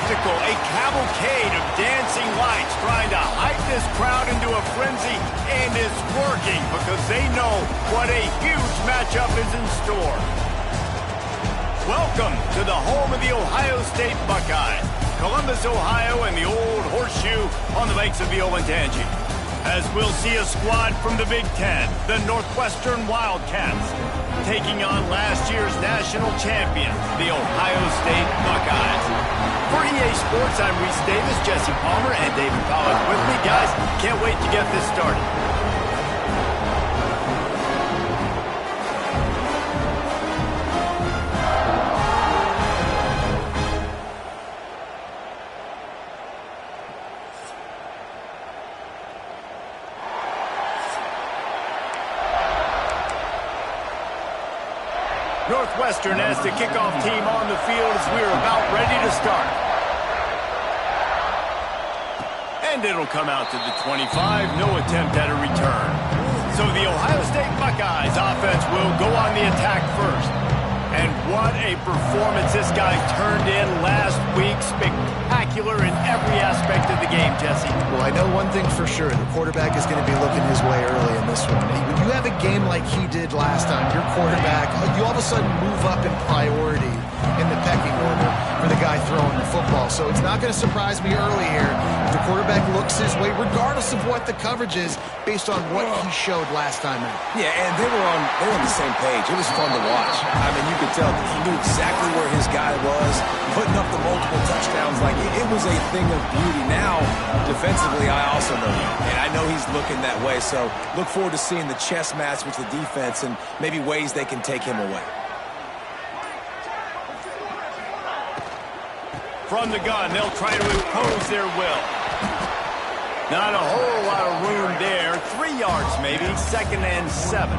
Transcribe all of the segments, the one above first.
spectacle, a cavalcade of dancing lights trying to hype this crowd into a frenzy, and it's working because they know what a huge matchup is in store. Welcome to the home of the Ohio State Buckeyes, Columbus, Ohio, and the old horseshoe on the banks of the Olentangy. As we'll see a squad from the Big Ten, the Northwestern Wildcats, taking on last year's national champions, the Ohio State Buckeyes. For EA Sports, I'm Reese Davis, Jesse Palmer, and David Pollack with me. Guys, can't wait to get this started. Northwestern as the kickoff team on the field as we're about ready to start. And it'll come out to the 25, no attempt at a return. So the Ohio State Buckeyes offense will go on the attack first. And what a performance this guy turned in last week. Spectacular in every aspect of the game, Jesse. Well, I know one thing for sure. The quarterback is going to be looking his way early in this one. When you have a game like he did last time, your quarterback, you all of a sudden move up in priority in the pecking order for the guy throwing the football. So it's not going to surprise me early here if the quarterback looks his way, regardless of what the coverage is, based on what he showed last time out. Yeah, and they were on the same page. It was fun to watch. I mean, you could tell that he knew exactly where his guy was, putting up the multiple touchdowns. Like, it was a thing of beauty. Now, defensively, I also know that. And I know he's looking that way. So look forward to seeing the chess match with the defense and maybe ways they can take him away. From the gun, they'll try to impose their will. Not a whole lot of room there. 3 yards maybe, 2nd and 7.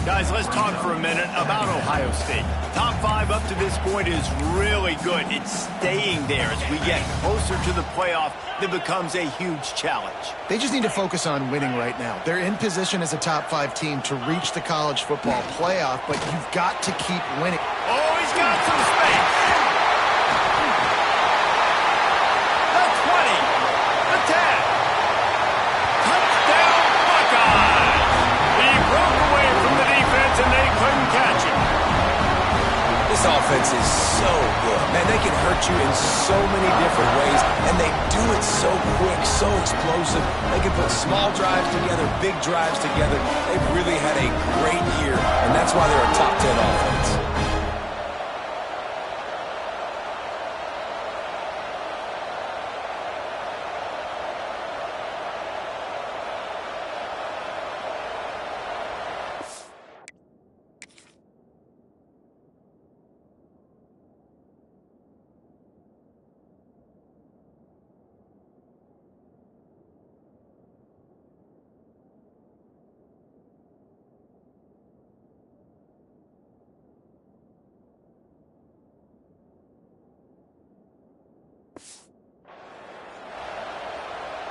Guys, let's talk for a minute about Ohio State. Top 5 up to this point is really good. It's staying there as we get closer to the playoff. That becomes a huge challenge. They just need to focus on winning right now. They're in position as a top 5 team to reach the college football playoff, but you've got to keep winning. Oh, he's got some space. The 20. The 10. Touchdown, Buckeyes. He broke away from the defense and they couldn't catch him. This offense is so good. Man, they can hurt you in so many different ways, and they do it so quick, so explosive. They can put small drives together, big drives together. They've really had a great year, and that's why they're a top 10 offense.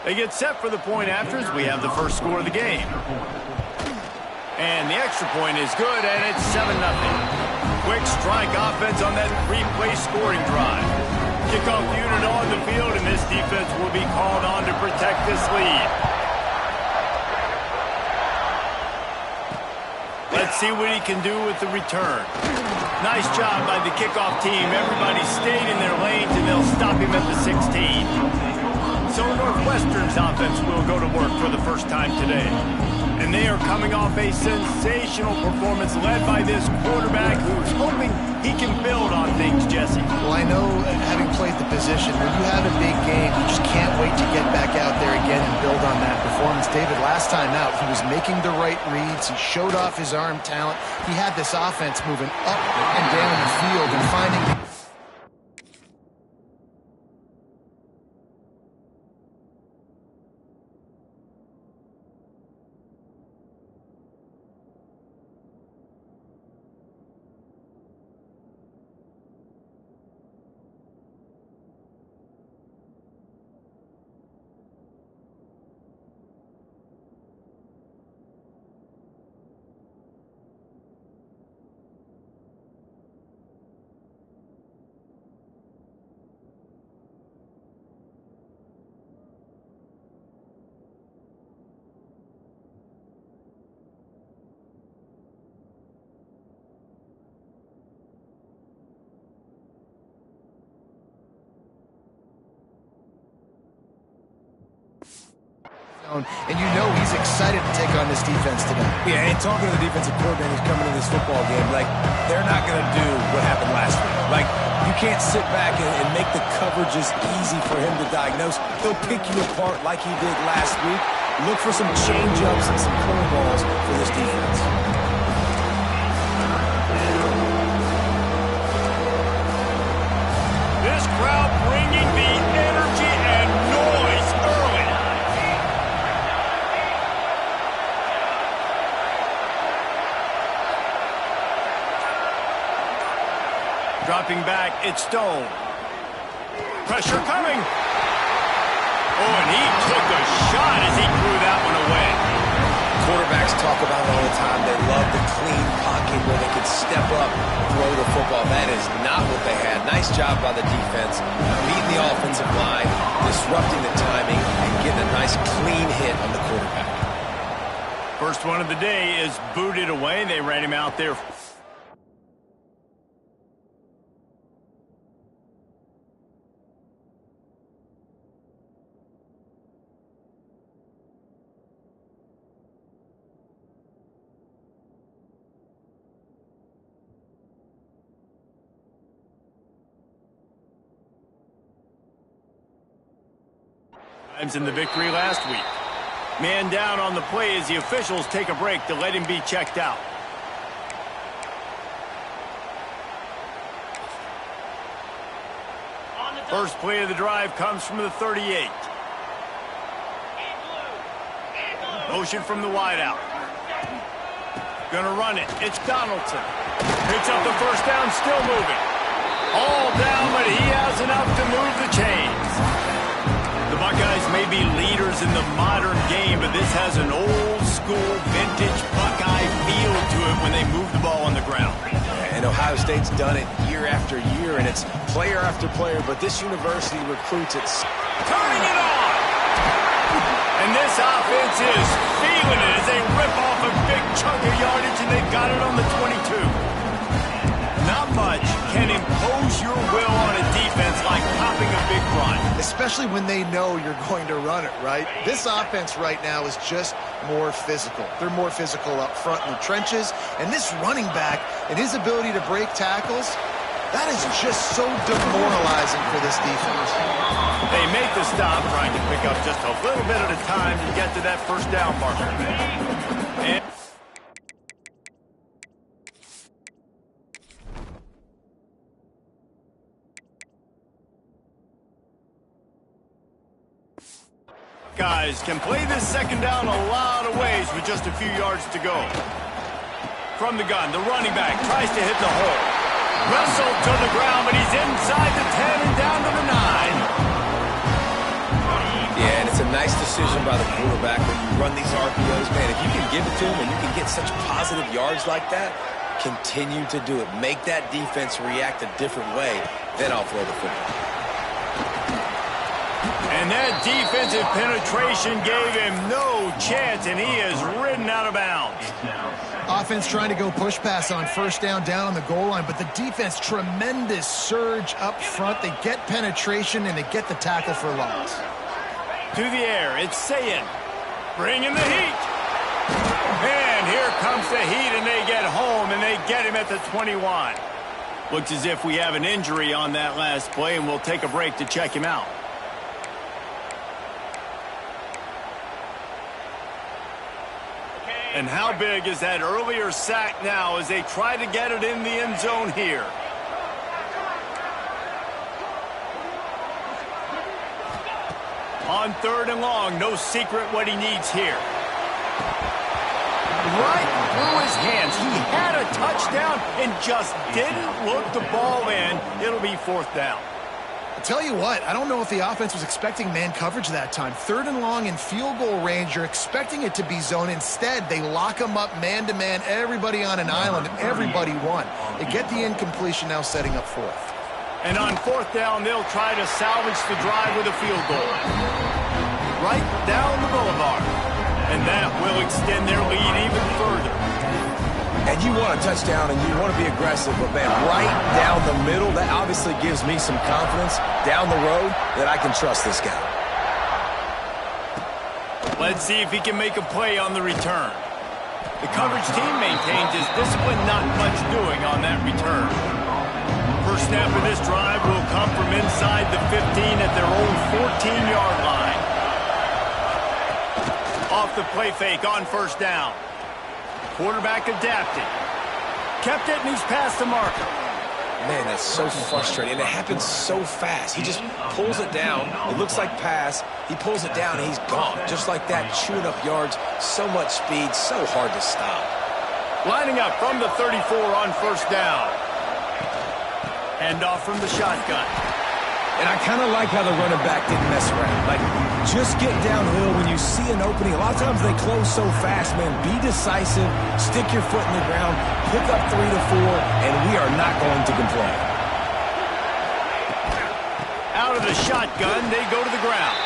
They get set for the point afters. We have the first score of the game. And the extra point is good, and it's 7-0. Quick strike offense on that 3-play scoring drive. Kickoff unit on the field, and this defense will be called on to protect this lead. Let's see what he can do with the return. Nice job by the kickoff team. Everybody stayed in their lanes, and they'll stop him at the 16. So Northwestern's offense will go to work for the first time today. And they are coming off a sensational performance led by this quarterback who's hoping he can build on things, Jesse. Well, I know, having played the position, when you have a big game, you just can't wait to get back out there again and build on that performance. David, last time out, he was making the right reads. He showed off his arm talent. He had this offense moving up and down the field and finding the And you know he's excited to take on this defense today. Yeah, and talking to the defensive coordinators coming into this football game, like, they're not going to do what happened last week. Like, you can't sit back and make the coverages easy for him to diagnose. He'll pick you apart like he did last week. Look for some change-ups and some curveballs for this defense. This crowd bringing the energy and noise early. Dropping back, it's Stone. Pressure coming. Oh, and he took a shot as he threw that one away. Quarterbacks talk about it all the time. They love the clean pocket where they can step up, throw the football. That is not what they had. Nice job by the defense, beating the offensive line, disrupting the timing, and getting a nice clean hit on the quarterback. First one of the day is booted away. They ran him out there. In the victory last week. Man down on the play as the officials take a break to let him be checked out. First play of the drive comes from the 38. Motion from the wideout. Gonna run it. It's Donaldson. Picks up the first down, still moving. All down, but he has enough to move the chains. The Buckeyes may be leaders in the modern game, but this has an old-school, vintage Buckeye feel to it when they move the ball on the ground. And Ohio State's done it year after year, and it's player after player, but this university recruits it. Turning it on! And this offense is feeling it as they rip off a big chunk of yardage, and they've got it on the 22. Not much can impose your will on a defense like popping a big run. Especially when they know you're going to run it, right? This offense right now is just more physical. They're more physical up front in the trenches. And this running back and his ability to break tackles, that is just so demoralizing for this defense. They make the stop, trying to pick up just a little bit at a time to get to that first down marker. And guys can play this second down a lot of ways with just a few yards to go. From the gun, the running back tries to hit the hole. Wrestled to the ground, but he's inside the 10 and down to the 9. Yeah, and it's a nice decision by the quarterback when you run these RPOs. Man, if you can give it to him and you can get such positive yards like that, continue to do it. Make that defense react a different way, then I'll throw the football. And that defensive penetration gave him no chance, and he is ridden out of bounds. Offense trying to go push pass on first down on the goal line, but the defense, tremendous surge up front. They get penetration, and they get the tackle for loss. To the air, it's Sayin. Bringing the heat. And here comes the heat, and they get home, and they get him at the 21. Looks as if we have an injury on that last play, and we'll take a break to check him out. And how big is that earlier sack now as they try to get it in the end zone here? On third and long, no secret what he needs here. Right through his hands. He had a touchdown and just didn't look the ball in. It'll be fourth down. I'll tell you what, I don't know if the offense was expecting man coverage that time. Third and long in field goal range, you're expecting it to be zone. Instead, they lock them up man-to-man, everybody on an island, and everybody won. They get the incompletion now, setting up fourth. And on fourth down, they'll try to salvage the drive with a field goal. Right down the boulevard. And that will extend their lead even further. And you want a touchdown and you want to be aggressive, but man, right down the middle, that obviously gives me some confidence down the road that I can trust this guy. Let's see if he can make a play on the return. The coverage team maintains his discipline, not much doing on that return. First snap of this drive will come from inside the 15 at their own 14-yard line. Off the play fake on first down. Quarterback adapted. Kept it, and he's past the marker. Man, that's so frustrating, and it happens so fast. He just pulls it down. It looks like pass. He pulls it down, and he's gone. Just like that, chewing up yards. So much speed, so hard to stop. Lining up from the 34 on first down. Hand off from the shotgun. And I kind of like how the running back didn't mess around. Like, just get downhill when you see an opening. A lot of times they close so fast, man. Be decisive, stick your foot in the ground, pick up 3 to 4, and we are not going to complain. Out of the shotgun, they go to the ground.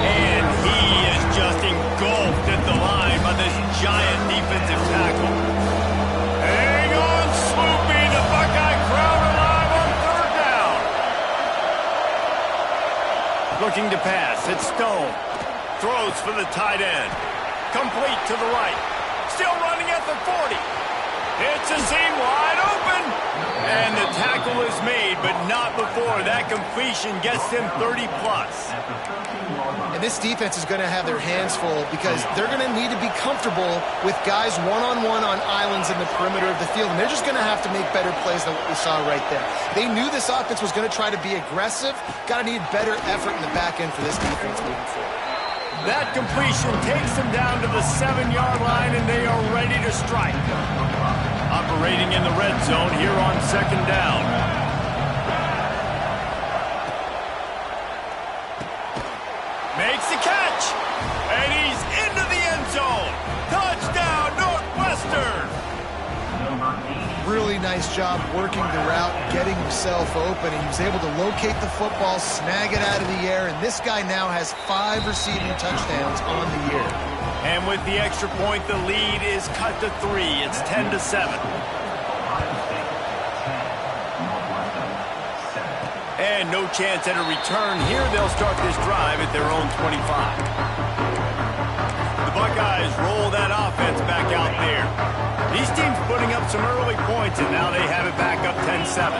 And he is just engulfed at the line by this giant defensive tackle. Hang on, Swoopy, the Buckeye crowd alive on third down. Looking to pass, it's Stone. Throws for the tight end. Complete to the right. Still running at the 40. It's a seam wide open. And the tackle is made, but not before that completion gets them 30+. And this defense is going to have their hands full because they're going to need to be comfortable with guys one-on-one on islands in the perimeter of the field. And they're just going to have to make better plays than what we saw right there. They knew this offense was going to try to be aggressive. Got to need better effort in the back end for this defense moving forward. That completion takes them down to the 7-yard line, and they are ready to strike. Operating in the red zone here on second down. Makes the catch, and he's into the end zone. Touchdown, Northwestern! Really nice job working the route, getting himself open. He was able to locate the football, snag it out of the air, and this guy now has 5 receiving touchdowns on the year. And with the extra point, the lead is cut to 3. It's 10-7. And no chance at a return here. They'll start this drive at their own 25. The Buckeyes roll that offense back out there. These teams putting up some early points, and now they have it back up 10-7.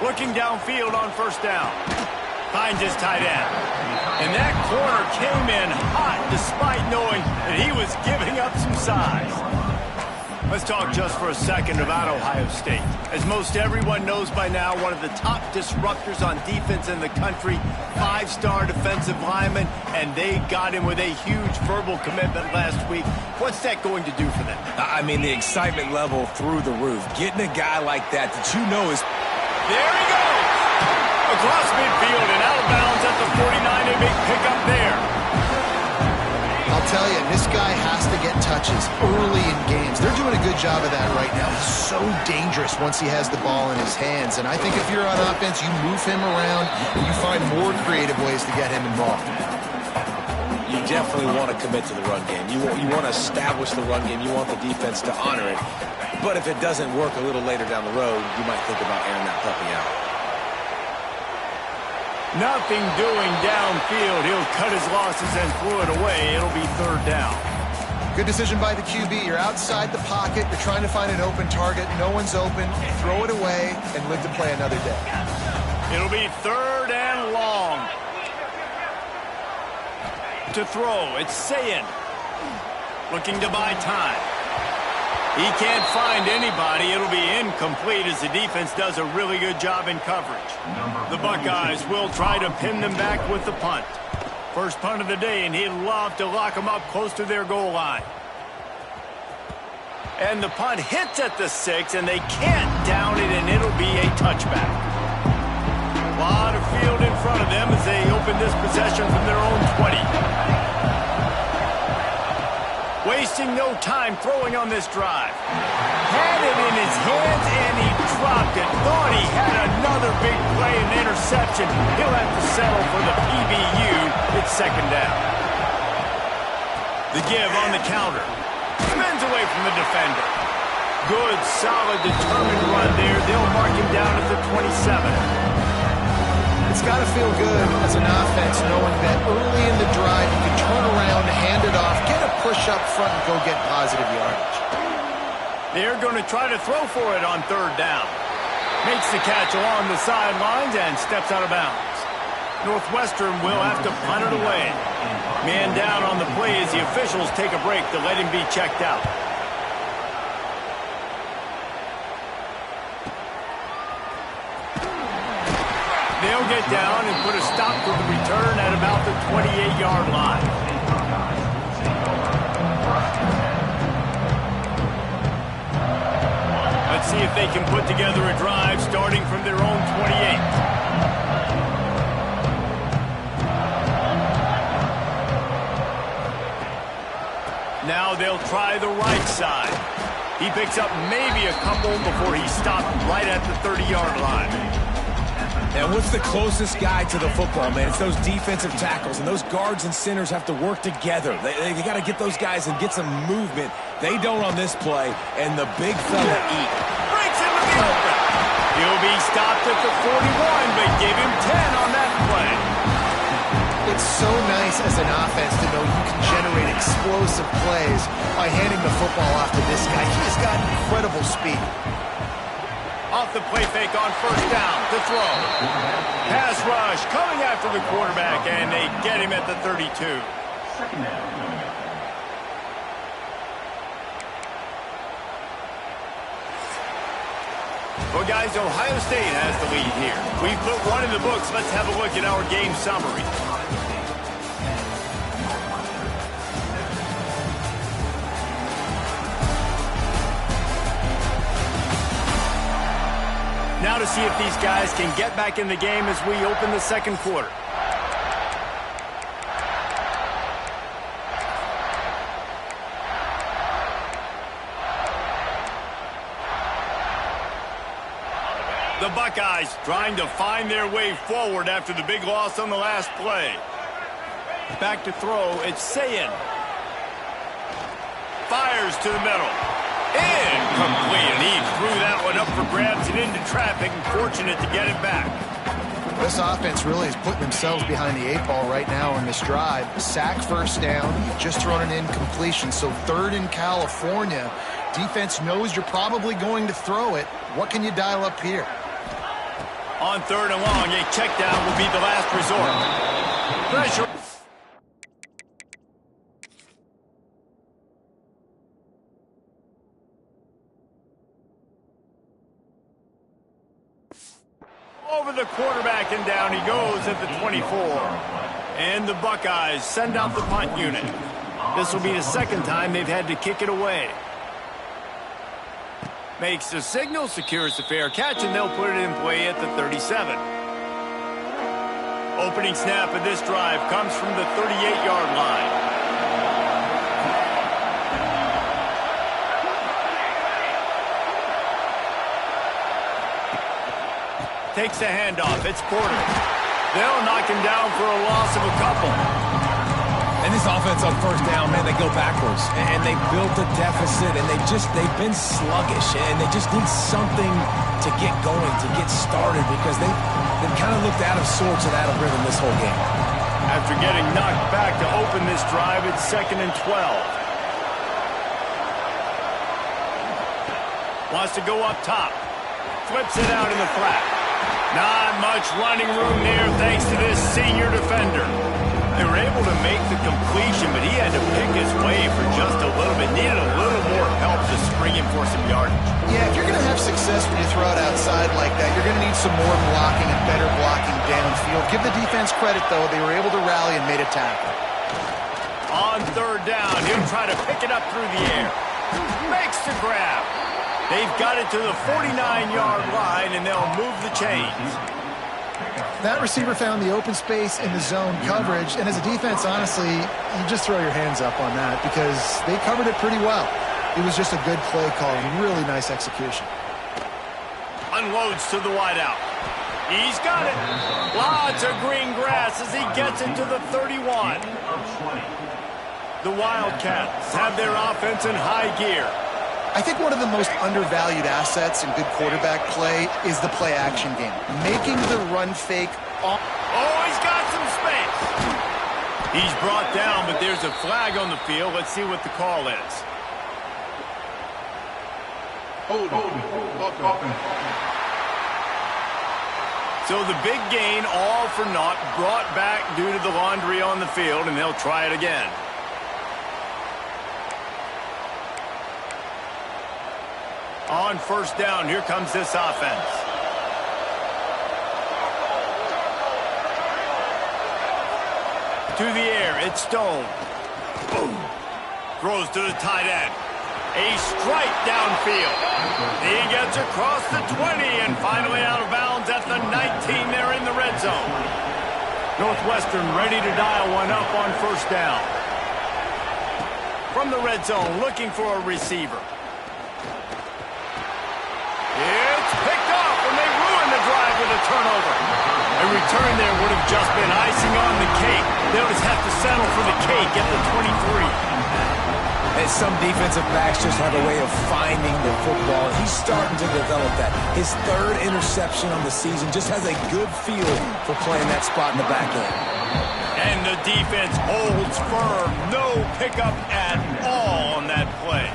Looking downfield on first down. Finds his tight end. And that corner came in hot despite knowing that he was giving up some size. Let's talk just for a second about Ohio State. As most everyone knows by now, one of the top disruptors on defense in the country, 5-star defensive lineman, and they got him with a huge verbal commitment last week. What's that going to do for them? I mean, the excitement level through the roof. Getting a guy like that you know is... There he goes! Across midfield and out of bounds at the 49, a big pickup there. I'll tell you, this guy has to get touches early in games. They're doing a good job of that right now. He's so dangerous once he has the ball in his hands. And I think if you're on offense, you move him around and you find more creative ways to get him involved. You definitely want to commit to the run game. You want to establish the run game. You want the defense to honor it. But if it doesn't work a little later down the road, you might think about airing that puppy out. Nothing doing downfield. He'll cut his losses and throw it away. It'll be third down. Good decision by the QB. You're outside the pocket. You're trying to find an open target. No one's open. Throw it away and live to play another day. It'll be third and long. To throw, it's Sayin. Looking to buy time. He can't find anybody. It'll be incomplete as the defense does a really good job in coverage. The Buckeyes will try to pin them back with the punt. First punt of the day, and he'd love to lock them up close to their goal line. And the punt hits at the 6, and they can't down it, and it'll be a touchback. A lot of field in front of them as they open this possession from their own 20. Wasting no time throwing on this drive. Had it in his hands, and he dropped it. Thought he had another big play and interception. He'll have to settle for the PBU. It's second down. The give on the counter. Spins away from the defender. Good, solid, determined run there. They'll mark him down at the 27. it's got to feel good as an offense knowing that early in the drive you can turn around, hand it off, get a push up front, and go get positive yardage. They're going to try to throw for it on third down. Makes the catch along the sidelines and steps out of bounds. Northwestern will have to punt it away. Man down on the play as the officials take a break to let him be checked out. They'll get down and put a stop to the return at about the 28-yard line. Let's see if they can put together a drive starting from their own 28. Now they'll try the right side. He picks up maybe a couple before he's stopped right at the 30-yard line. And what's the closest guy to the football, man? It's those defensive tackles, and those guards and centers have to work together. They got to get those guys and get some movement. They don't on this play, and the big fella eat. Breaks him to the open. He'll be stopped at the 41, but give him 10 on that play. It's so nice as an offense to know you can generate explosive plays by handing the football off to this guy. He has got incredible speed. Off the play fake on first down to throw. Pass rush coming after the quarterback, and they get him at the 32. Second down. Well, guys, Ohio State has the lead here. We've put one in the books. Let's have a look at our game summary. Now to see if these guys can get back in the game as we open the second quarter. The Buckeyes trying to find their way forward after the big loss on the last play. Back to throw, it's Sayin. Fires to the middle. Incomplete, and he threw that one up for grabs and into traffic, and fortunate to get it back. This offense really is putting themselves behind the 8-ball right now in this drive. Sack first down, you've just thrown an incompletion, so third in California. Defense knows you're probably going to throw it. What can you dial up here? On third and long, a check down will be the last resort. Pressure. Over the quarterback, and down he goes at the 24. And the Buckeyes send out the punt unit. This will be the second time they've had to kick it away. Makes the signal, secures the fair catch, and they'll put it in play at the 37. Opening snap of this drive comes from the 38-yard line. Takes the handoff. It's Porter. They'll knock him down for a loss of a couple. And this offense on first down, man, they go backwards. And they built a deficit, and they've been sluggish. And they just need something to get going, to get started, because they've kind of looked out of sorts and out of rhythm this whole game. After getting knocked back to open this drive, it's 2nd and 12. Wants to go up top. Flips it out in the flat. Not much running room there thanks to this senior defender. They were able to make the completion, but he had to pick his way for just a little bit. Needed a little more help to spring him for some yardage. Yeah, if you're going to have success when you throw it outside like that, you're going to need some more blocking and better blocking downfield. Give the defense credit, though. They were able to rally and made a tackle. On third down, he'll try to pick it up through the air. Makes the grab. They've got it to the 49-yard line, and they'll move the chains. That receiver found the open space in the zone coverage, and as a defense, honestly, you just throw your hands up on that because they covered it pretty well. It was just a good play call and really nice execution. Unloads to the wideout. He's got it. Lots of green grass as he gets it to the 31. The Wildcats have their offense in high gear. I think one of the most undervalued assets in good quarterback play is the play-action game. Making the run fake. Oh, he's got some space. He's brought down, but there's a flag on the field. Let's see what the call is. Hold on. So the big gain, all for naught, brought back due to the laundry on the field, and they'll try it again. On first down, here comes this offense. To the air, it's Stone. Boom. Throws to the tight end. A strike downfield. He gets across the 20 and finally out of bounds at the 19 there in the red zone. Northwestern ready to dial one up on first down. From the red zone, looking for a receiver. It's picked off, and they ruin the drive with a turnover. A return there would have just been icing on the cake. They'll just have to settle for the cake at the 23. And some defensive backs just have a way of finding the football. He's starting to develop that. His third interception on the season just has a good feel for playing that spot in the back end. And the defense holds firm. No pickup at all on that play.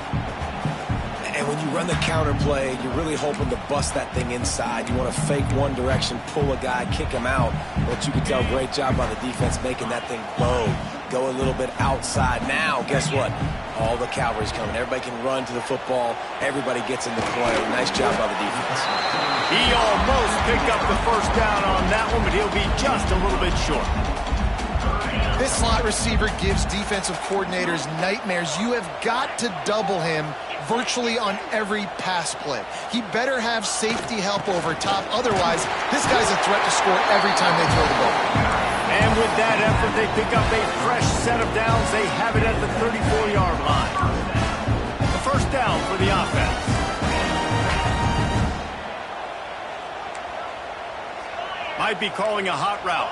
And when you run the counter play, you're really hoping to bust that thing inside. You want to fake one direction, pull a guy, kick him out. But you can tell, great job by the defense making that thing low. Go a little bit outside. Now, guess what? All the cavalry's coming. Everybody can run to the football. Everybody gets into play. Nice job by the defense. He almost picked up the first down on that one, but he'll be just a little bit short. This slot receiver gives defensive coordinators nightmares. You have got to double him virtually on every pass play. He better have safety help over top. Otherwise, this guy's a threat to score every time they throw the ball. And with that effort, they pick up a fresh set of downs. They have it at the 34-yard line. The first down for the offense. Might be calling a hot route.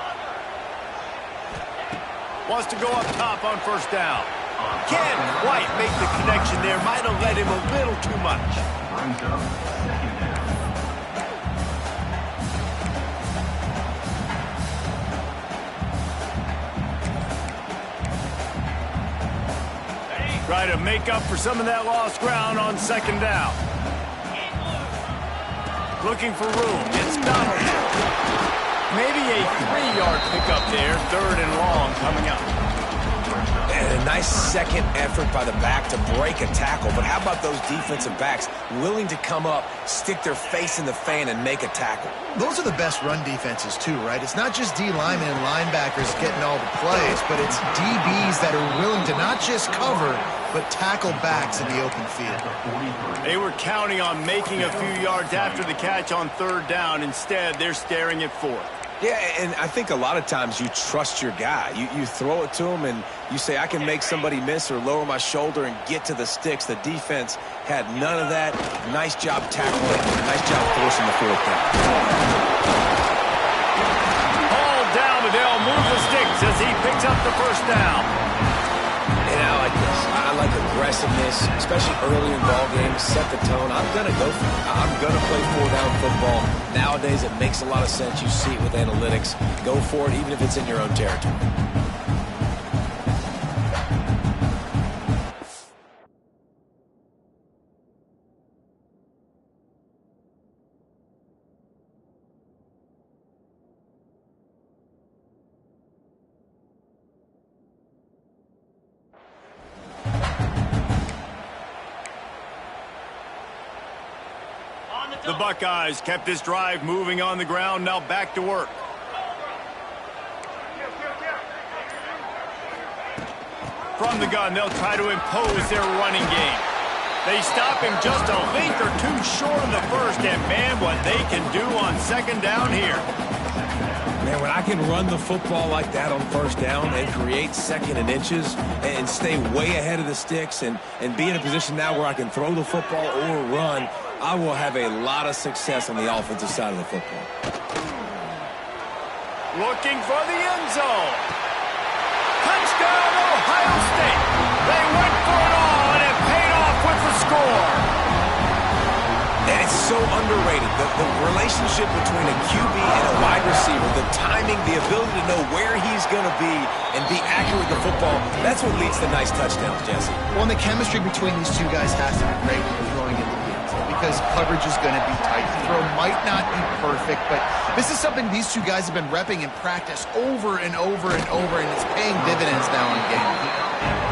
Wants to go up top on first down. Can't quite make the connection there. Might have led him a little too much. Try to make up for some of that lost ground on second down. Looking for room. It's Donald. Maybe a 3-yard pickup there. Third and long coming up. And a nice second effort by the back to break a tackle. But how about those defensive backs willing to come up, stick their face in the fan, and make a tackle? Those are the best run defenses, too, right? It's not just D linemen and linebackers getting all the plays, but it's DBs that are willing to not just cover, but tackle backs in the open field. They were counting on making a few yards after the catch on third down. Instead, they're staring at fourth. Yeah, and I think a lot of times you trust your guy. You throw it to him, and you say, I can make somebody miss or lower my shoulder and get to the sticks. The defense had none of that. Nice job tackling. Nice job forcing the fourth down. Hauled down, but they'll move the sticks as he picks up the first down. And I like this. I like aggressiveness, especially early in ball games. Set the tone. I'm going to go for it. I'm going to play four-down football. Nowadays, it makes a lot of sense. You see it with analytics. Go for it, even if it's in your own territory. The Buckeyes kept this drive moving on the ground, now back to work. From the gun, they'll try to impose their running game. They stop him just a length or two short of the first, and man, what they can do on second down here. Man, when I can run the football like that on first down and create second and inches and stay way ahead of the sticks and be in a position now where I can throw the football or run, I will have a lot of success on the offensive side of the football. Looking for the end zone. Touchdown, Ohio State. They went for it all, and it paid off with the score. It's so underrated. The relationship between a QB and a wide receiver, the timing, the ability to know where he's going to be and be accurate with the football, that's what leads to nice touchdowns, Jesse. Well, and the chemistry between these two guys has to be great when you're throwing into the end zone because coverage is going to be tight. The throw might not be perfect, but this is something these two guys have been repping in practice over and over and over, and it's paying dividends now in game.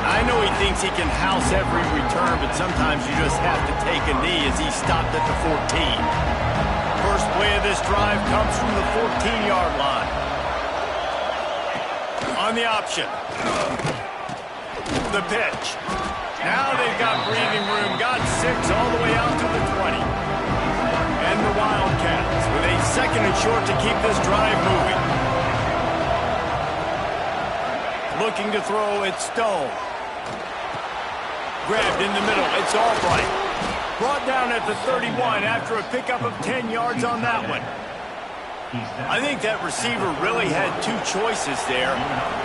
I know he thinks he can house every return, but sometimes you just have to take a knee as he stopped at the 14. First play of this drive comes from the 14-yard line. On the option. The pitch. Now they've got breathing room, got 6 all the way out to the 20. And the Wildcats with a second and short to keep this drive moving. Looking to throw, it's Stone. Grabbed in the middle, it's Albright. Brought down at the 31 after a pickup of 10 yards on that one. I think that receiver really had two choices there.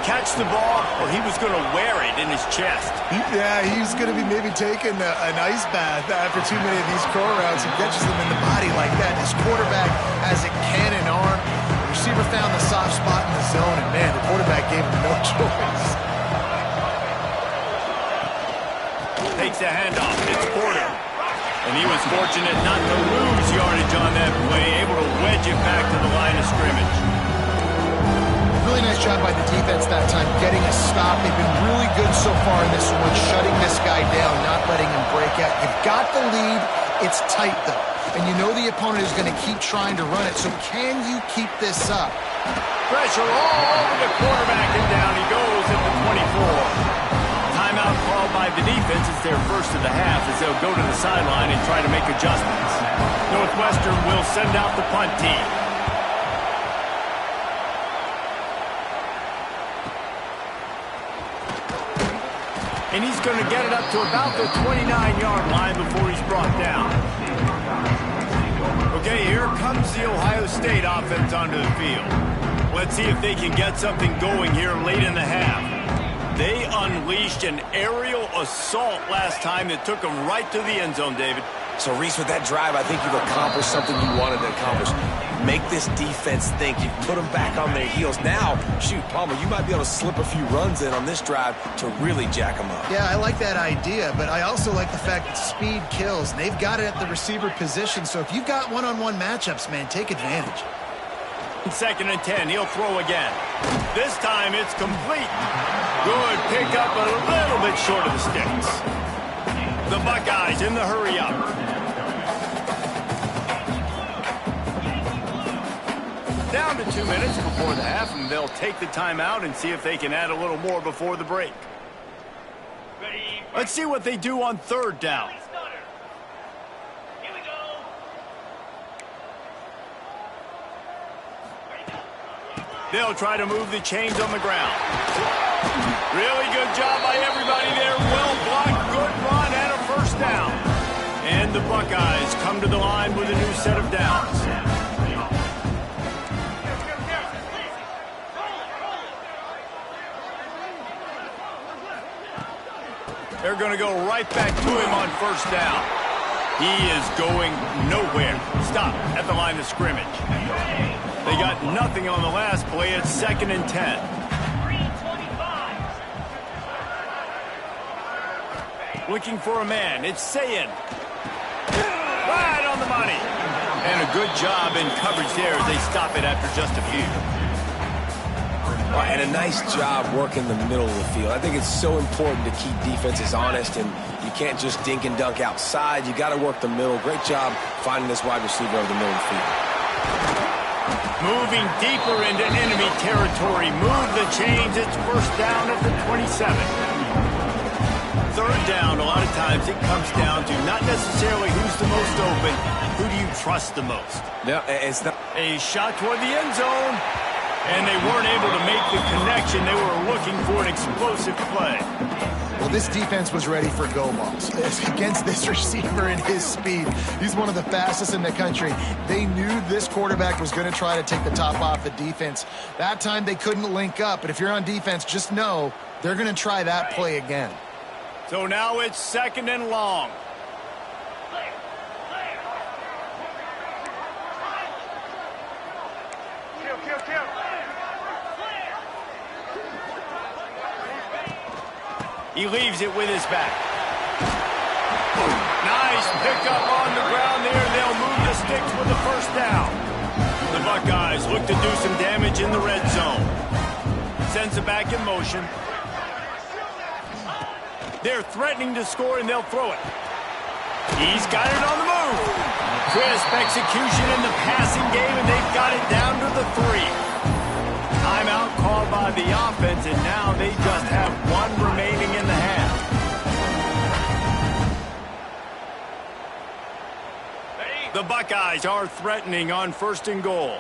Catch the ball, or he was going to wear it in his chest. Yeah, he's going to be maybe taking an ice bath after too many of these curl routes. He catches them in the body like that. His quarterback has a cannon arm. The receiver found the soft spot in the zone, and man, the quarterback gave him no choice. Takes a handoff. It's Porter. And he was fortunate not to lose yardage on that play, able to wedge it back to the line of scrimmage. Really nice job by the defense that time, getting a stop. They've been really good so far in this one, shutting this guy down, not letting him break out. You've got the lead. It's tight, though. And you know the opponent is going to keep trying to run it, so can you keep this up? Pressure all over the quarterback, and down he goes at the 24. Timeout called by the defense. It's their first of the half as they'll go to the sideline and try to make adjustments. Northwestern will send out the punt team. And he's going to get it up to about the 29-yard line before he's brought down. Okay, here comes the Ohio State offense onto the field. Let's see if they can get something going here late in the half. They unleashed an aerial assault last time that took them right to the end zone, David. So, Reese, with that drive, I think you've accomplished something you wanted to accomplish. Make this defense think. You put them back on their heels. Now, shoot, Palmer, you might be able to slip a few runs in on this drive to really jack them up. Yeah, I like that idea, but I also like the fact that speed kills. And they've got it at the receiver position, so if you've got one-on-one matchups, man, take advantage. Second and 10, he'll throw again. This time it's complete. Good pickup, a little bit short of the sticks. The Buckeyes in the hurry up. Down to 2 minutes before the half, and they'll take the timeout and see if they can add a little more before the break. Let's see what they do on third down. They'll try to move the chains on the ground. Really good job by everybody there. Well blocked, good run, and a first down. And the Buckeyes come to the line with a new set of downs. They're going to go right back to him on first down. He is going nowhere. Stop at the line of scrimmage. They got nothing on the last play. It's second and 10. Looking for a man. It's Sayin. Right on the money. And a good job in coverage there as they stop it after just a few. And a nice job working the middle of the field. I think it's so important to keep defenses honest, and you can't just dink and dunk outside. You got to work the middle. Great job finding this wide receiver over the middle of the field. Moving deeper into enemy territory. Move the chains. It's first down at the 27. Third down, a lot of times it comes down to not necessarily who's the most open, who do you trust the most? Yeah, it's not. A shot toward the end zone, and they weren't able to make the connection. They were looking for an explosive play. Well, this defense was ready for go balls. Against this receiver and his speed, he's one of the fastest in the country. They knew this quarterback was going to try to take the top off the defense. That time they couldn't link up, but if you're on defense, just know they're going to try that play again. So now it's second and long. He leaves it with his back. Nice pickup on the ground there. They'll move the sticks with the first down. The Buckeyes look to do some damage in the red zone. Sends it back in motion. They're threatening to score, and they'll throw it. He's got it on the move. Crisp execution in the passing game, and they've got it down to the 3. Timeout called by the offense, and now they just have one remaining in the half. The Buckeyes are threatening on 1st and goal.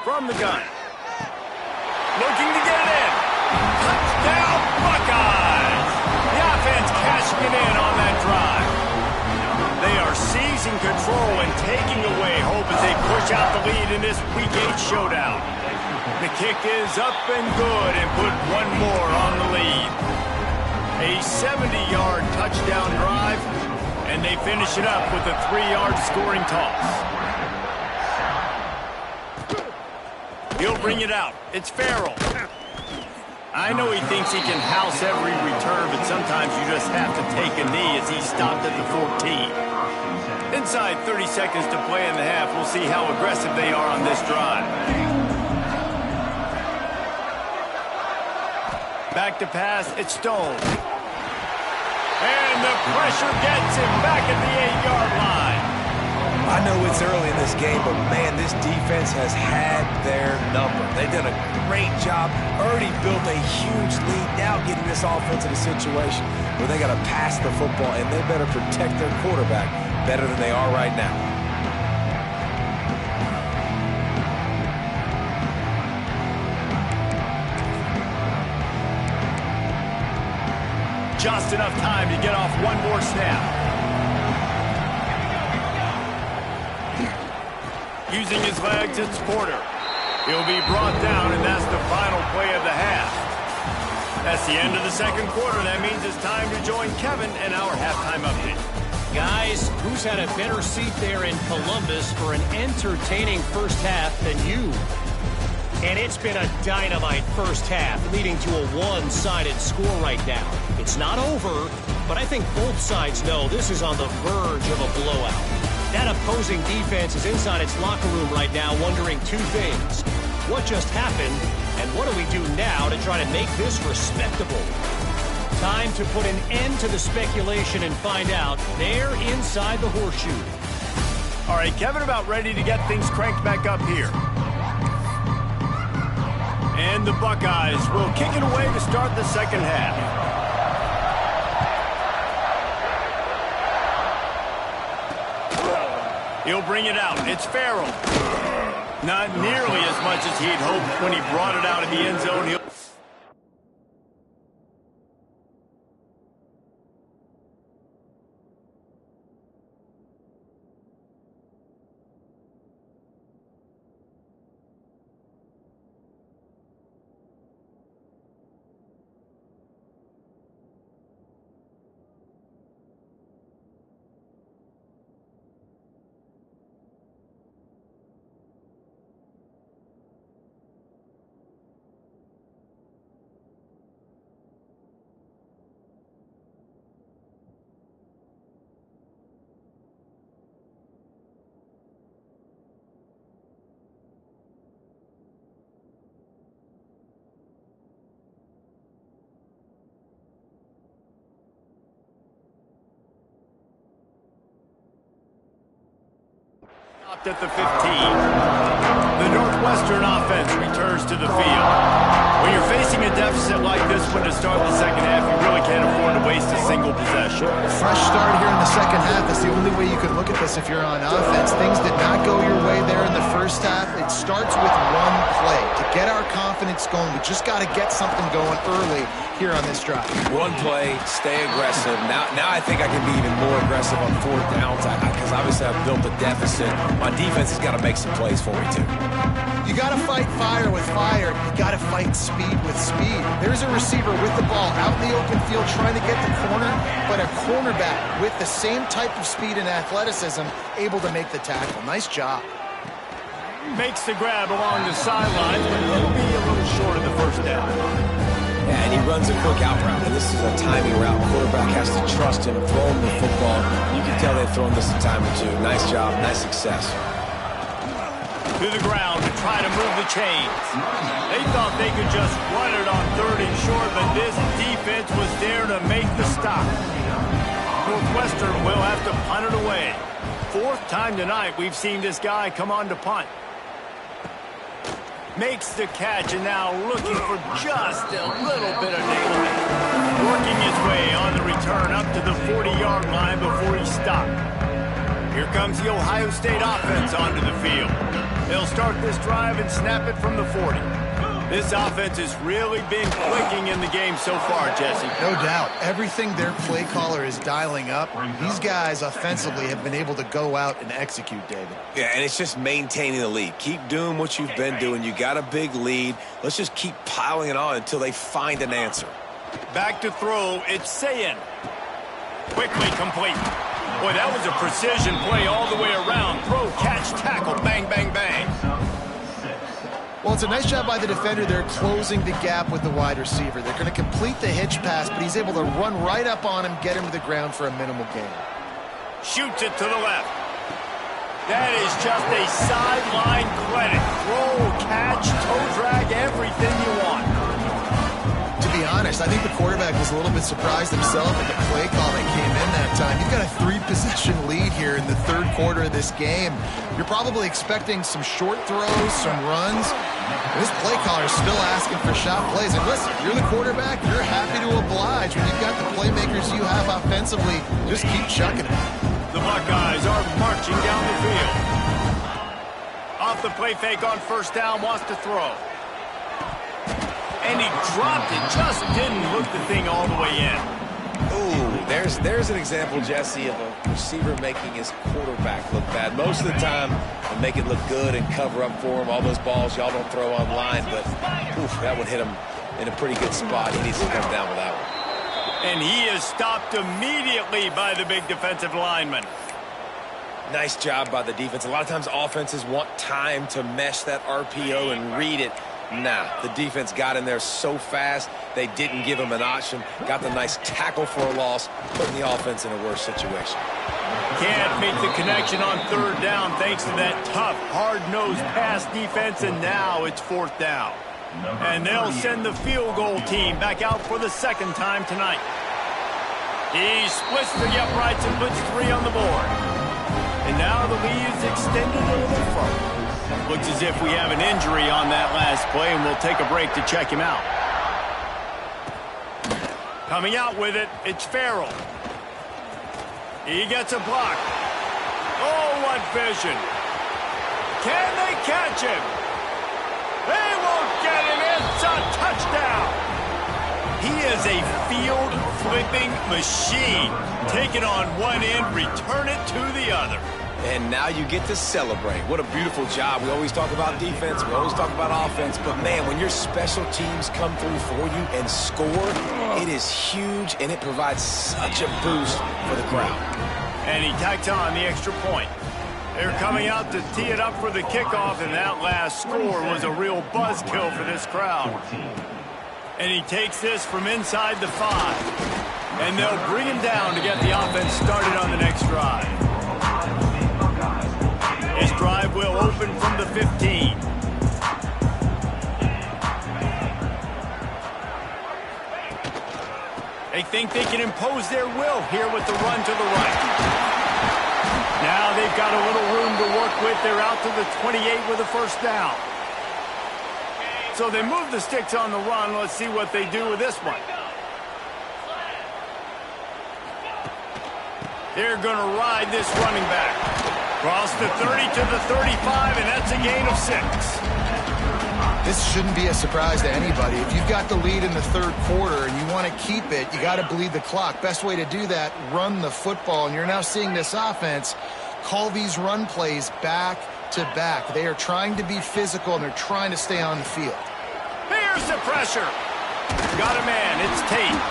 From the gun. Looking to get it in. Touchdown, Buckeyes! The offense cashing it in on that drive. They are seizing control and taking away hope as they push out the lead in this Week 8 showdown. The kick is up and good and put one more on the lead. A 70-yard touchdown drive, and they finish it up with a 3-yard scoring toss. He'll bring it out. It's Farrell. I know he thinks he can house every return, but sometimes you just have to take a knee as he stopped at the 14. Inside 30 seconds to play in the half. We'll see how aggressive they are on this drive. Back to pass. It's Stone. And the pressure gets him back at the 8-yard line. I know it's early in this game, but, man, this defense has had their number. They've done a great job, already built a huge lead, now getting this offense in a situation where they got to pass the football, and they better protect their quarterback better than they are right now. Just enough time to get off one more snap. Using his legs, it's Porter. He'll be brought down, and that's the final play of the half. That's the end of the second quarter. That means it's time to join Kevin and our halftime update. Guys, who's had a better seat there in Columbus for an entertaining first half than you? And it's been a dynamite first half, leading to a one-sided score right now. It's not over, but I think both sides know this is on the verge of a blowout. That opposing defense is inside its locker room right now wondering two things. What just happened, and what do we do now to try to make this respectable? Time to put an end to the speculation and find out. They're inside the horseshoe. All right, Kevin, about ready to get things cranked back up here. And the Buckeyes will kick it away to start the second half. He'll bring it out. It's Farrell. Not nearly as much as he'd hoped when he brought it out in the end zone. He'll at the 15. The Northwestern offense returns to the field. When you're facing a deficit like this one to start the second half, you really can't afford to waste a single possession. Fresh start here in the second half. That's the only way you could look at this if you're on offense. Things did not go your way there in the first half. It starts with one play. To get our confidence confidence going. We just got to get something going early here on this drive. One play, stay aggressive. Now I think I can be even more aggressive on fourth downs because obviously I've built a deficit. My defense has got to make some plays for me, too. You got to fight fire with fire. You got to fight speed with speed. There's a receiver with the ball out in the open field trying to get the corner, but a cornerback with the same type of speed and athleticism able to make the tackle. Nice job. Makes the grab along the sidelines, but he'll be a little short of the first down. Yeah, and he runs a quick out route, and this is a timing route. Quarterback has to trust him, throw him the football. You can tell they've thrown this a time or two. Nice job, nice success. To the ground to try to move the chains. They thought they could just run it on 3rd and short, but this defense was there to make the stop. Northwestern will have to punt it away. 4th time tonight we've seen this guy come on to punt. Makes the catch and now looking for just a little bit of nailing. Working his way on the return up to the 40-yard line before he stopped. Here comes the Ohio State offense onto the field. They'll start this drive and snap it from the 40. This offense has really been clicking in the game so far, Jesse. No doubt. Everything their play caller is dialing up, these guys offensively have been able to go out and execute, David. Yeah, and it's just maintaining the lead. Keep doing what you've been doing. You got a big lead. Let's just keep piling it on until they find an answer. Back to throw. It's Sayin. Quickly complete. Boy, that was a precision play all the way around. Throw, catch, tackle, bang, bang, bang. Well, it's a nice job by the defender. They're closing the gap with the wide receiver. They're going to complete the hitch pass, but he's able to run right up on him, get him to the ground for a minimal gain. Shoots it to the left. That is just a sideline credit. Throw, catch, toe drag, everything you want. To be honest, I think the quarterback was a little bit surprised himself at the play call that came in that time. You've got a 3-possession lead here in the 3rd quarter of this game. You're probably expecting some short throws, some runs. This play caller is still asking for shot plays. And listen, if you're the quarterback, you're happy to oblige. When you've got the playmakers you have offensively, just keep chucking it. The Buckeyes are marching down the field. Off the play fake on 1st down, wants to throw. And he dropped it, just didn't hook the thing all the way in. Ooh, there's an example, Jesse, of a receiver making his quarterback look bad. Most of the time, they make it look good and cover up for him. All those balls y'all don't throw online, but oof, that would hit him in a pretty good spot. He needs to come down with that one. And he is stopped immediately by the big defensive lineman. Nice job by the defense. A lot of times offenses want time to mesh that RPO and read it. Nah, the defense got in there so fast, they didn't give him an option. Got the nice tackle for a loss, putting the offense in a worse situation. Can't make the connection on 3rd down thanks to that tough, hard-nosed pass defense, and now it's 4th down. And they'll send the field goal team back out for the 2nd time tonight. He splits the uprights and puts 3 on the board. And now the lead is extended a little further. Looks as if we have an injury on that last play, and we'll take a break to check him out. Coming out with it, it's Farrell. He gets a block. Oh, what vision. Can they catch him? They won't get him. It's a touchdown. He is a field-flipping machine. Take it on one end, return it to the other. And now you get to celebrate. What a beautiful job. We always talk about defense. We always talk about offense. But, man, when your special teams come through for you and score, it is huge, and it provides such a boost for the crowd. And he tacks on the extra point. They're coming out to tee it up for the kickoff, and that last score was a real buzzkill for this crowd. And he takes this from inside the 5. And they'll bring him down to get the offense started on the next drive. His drive will open from the 15. They think they can impose their will here with the run to the right. Now they've got a little room to work with. They're out to the 28 with a 1st down. So they move the sticks on the run. Let's see what they do with this one. They're going to ride this running back. Cross the 30 to the 35, and that's a gain of 6. This shouldn't be a surprise to anybody. If you've got the lead in the third quarter and you want to keep it, you got to bleed the clock. Best way to do that, run the football. And you're now seeing this offense call these run plays back to back. They are trying to be physical, and they're trying to stay on the field. Here's the pressure. Got a man. It's Tate.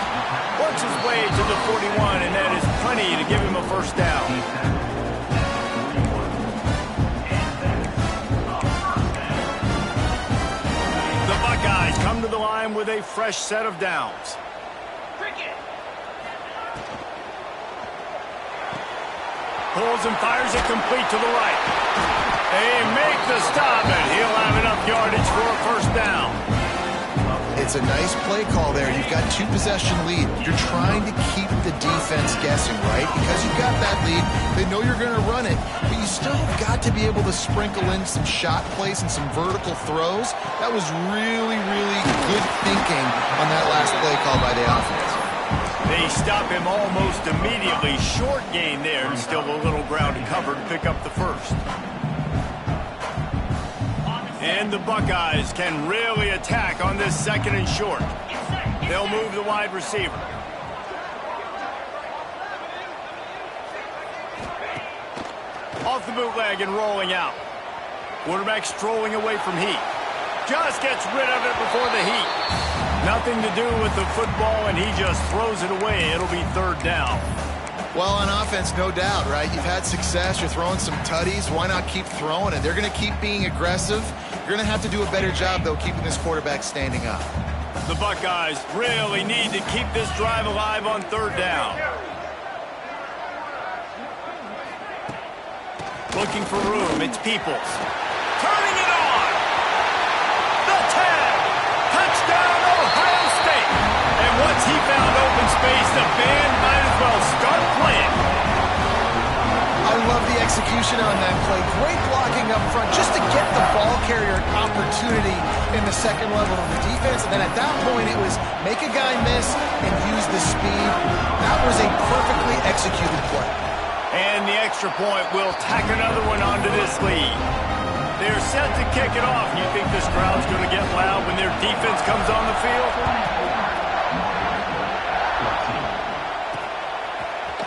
Works his way to the 41, and that is plenty to give him a first down. Guys come to the line with a fresh set of downs. Pulls and fires it complete to the right. They make the stop, and he'll have enough yardage for a first down. It's a nice play call there. You've got 2-possession lead. You're trying to keep the defense guessing, right? Because you've got that lead, they know you're going to run it, but you still have got to be able to sprinkle in some shot plays and some vertical throws. That was really, really good thinking on that last play call by the offense. They stop him almost immediately. Short gain there, and still a little ground to cover to pick up the first. And the Buckeyes can really attack on this second and short. They'll move the wide receiver. Off the bootleg and rolling out. Quarterback strolling away from heat. Just gets rid of it before the heat. Nothing to do with the football, and he just throws it away. It'll be third down. Well, on offense, no doubt, right? You've had success. You're throwing some tutties. Why not keep throwing it? They're going to keep being aggressive. You're going to have to do a better job, though, keeping this quarterback standing up. The Buckeyes really need to keep this drive alive on third down. Looking for room. It's Peoples. Turning it on. The tag. Touchdown, Ohio State. And once he found open space, the band might as well start playing. I love the execution on that play. Great blocking up front just to get the ball carrier an opportunity in the second level of the defense. And then at that point, it was make a guy miss and use the speed. That was a perfectly executed play. And the extra point will tack another one onto this lead. They're set to kick it off. You think this crowd's going to get loud when their defense comes on the field?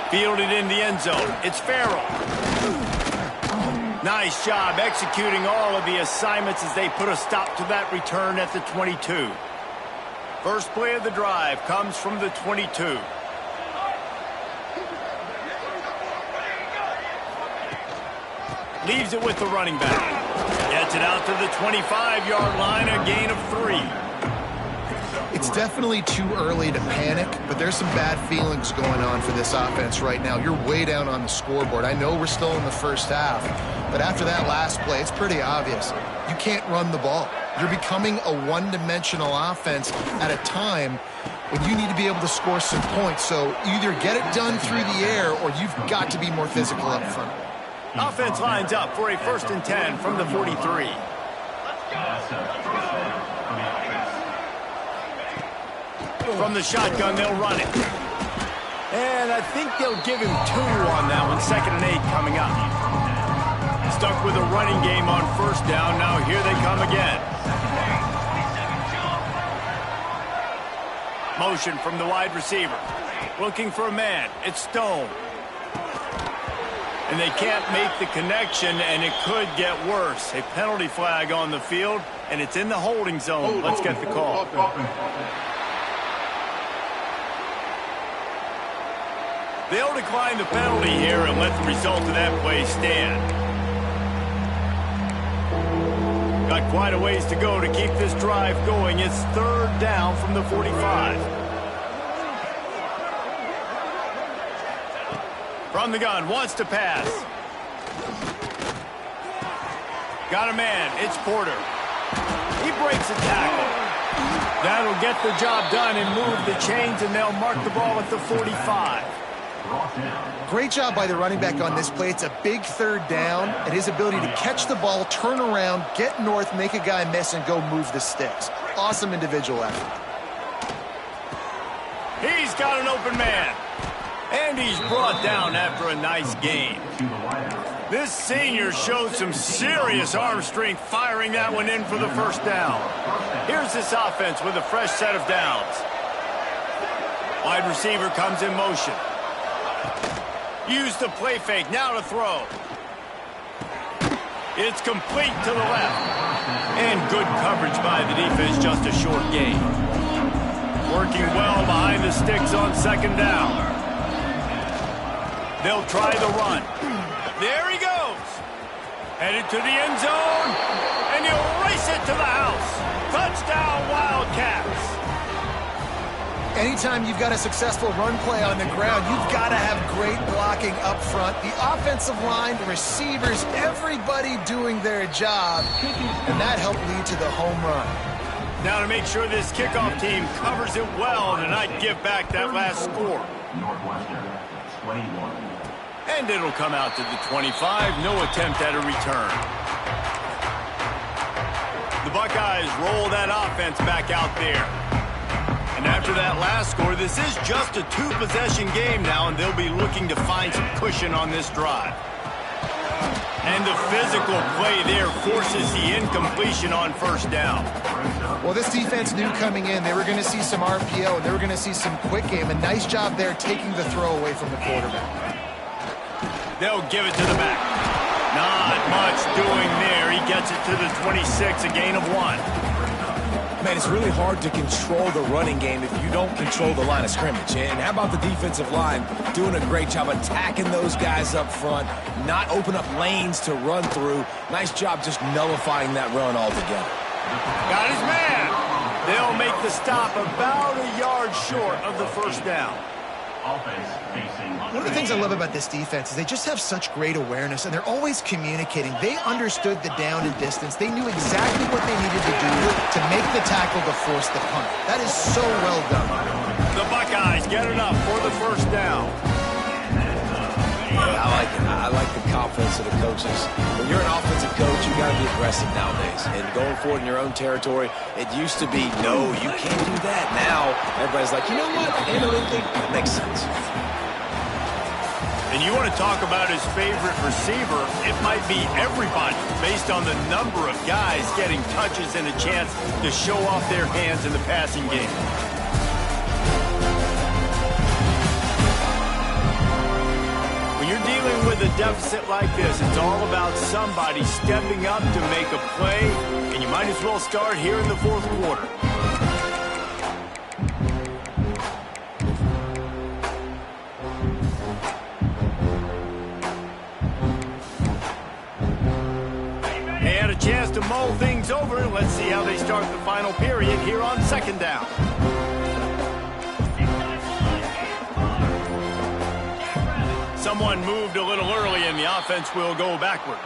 Fielded in the end zone. It's Farrell. Nice job executing all of the assignments as they put a stop to that return at the 22. First play of the drive comes from the 22. Leaves it with the running back. Gets it out to the 25-yard line, a gain of 3. It's definitely too early to panic, but there's some bad feelings going on for this offense right now. You're way down on the scoreboard. I know we're still in the first half, but after that last play, it's pretty obvious. You can't run the ball. You're becoming a one-dimensional offense at a time when you need to be able to score some points. So either get it done through the air or you've got to be more physical up front. Offense lines up for a 1st and 10 from the 43. From the shotgun, they'll run it. And I think they'll give him 2 on that one. 2nd and 8 coming up. Stuck with a running game on first down. Now here they come again. Motion from the wide receiver. Looking for a man. It's Stone. And they can't make the connection, and it could get worse. A penalty flag on the field, and it's in the holding zone. Let's get the call. They'll decline the penalty here and let the result of that play stand. Got quite a ways to go to keep this drive going. It's third down from the 45. From the gun, wants to pass. Got a man, it's Porter. He breaks a tackle. That'll get the job done and move the chains, and they'll mark the ball at the 45. Great job by the running back on this play. It's a big third down, and his ability to catch the ball, turn around, get north, make a guy miss, and go move the sticks. Awesome individual effort. He's got an open man. And he's brought down after a nice game. This senior showed some serious arm strength firing that one in for the first down. Here's this offense with a fresh set of downs. Wide receiver comes in motion. Use the play fake, now to throw. It's complete to the left. And good coverage by the defense, just a short gain. Working well behind the sticks on second down. They'll try the run. There he goes. Headed to the end zone. And he'll race it to the house. Touchdown, Wildcats. Anytime you've got a successful run play on the ground, you've got to have great blocking up front. The offensive line, the receivers, everybody doing their job. And that helped lead to the home run. Now to make sure this kickoff team covers it well to not give back that last score. Northwestern, 21. And it'll come out to the 25. No attempt at a return. The Buckeyes roll that offense back out there. And after that last score, this is just a two-possession game now, and they'll be looking to find some cushion on this drive. And the physical play there forces the incompletion on first down. Well, this defense knew coming in they were going to see some RPO, and they were going to see some quick game. A nice job there taking the throw away from the quarterback. They'll give it to the back. Not much doing there. He gets it to the 26, a gain of 1. Man, it's really hard to control the running game if you don't control the line of scrimmage. And how about the defensive line doing a great job attacking those guys up front, not open up lanes to run through. Nice job just nullifying that run altogether. Got his man. They'll make the stop about a yard short of the first down. One of the things I love about this defense is they just have such great awareness, and they're always communicating. They understood the down and distance. They knew exactly what they needed to do to make the tackle to force the punt. That is so well done. The Buckeyes get it up for the first down. Yeah, I like it. I like the confidence of the coaches. When you're an offensive coach, you got to be aggressive nowadays. And going forward in your own territory, it used to be, no, you can't do that. Now, everybody's like, you know what? Analytically, that makes sense. And you want to talk about his favorite receiver, it might be everybody based on the number of guys getting touches and a chance to show off their hands in the passing game. When you're dealing with a deficit like this, it's all about somebody stepping up to make a play, and you might as well start here in the fourth quarter. Chance to mull things over. Let's see how they start the final period here on second down. Someone moved a little early and the offense will go backward.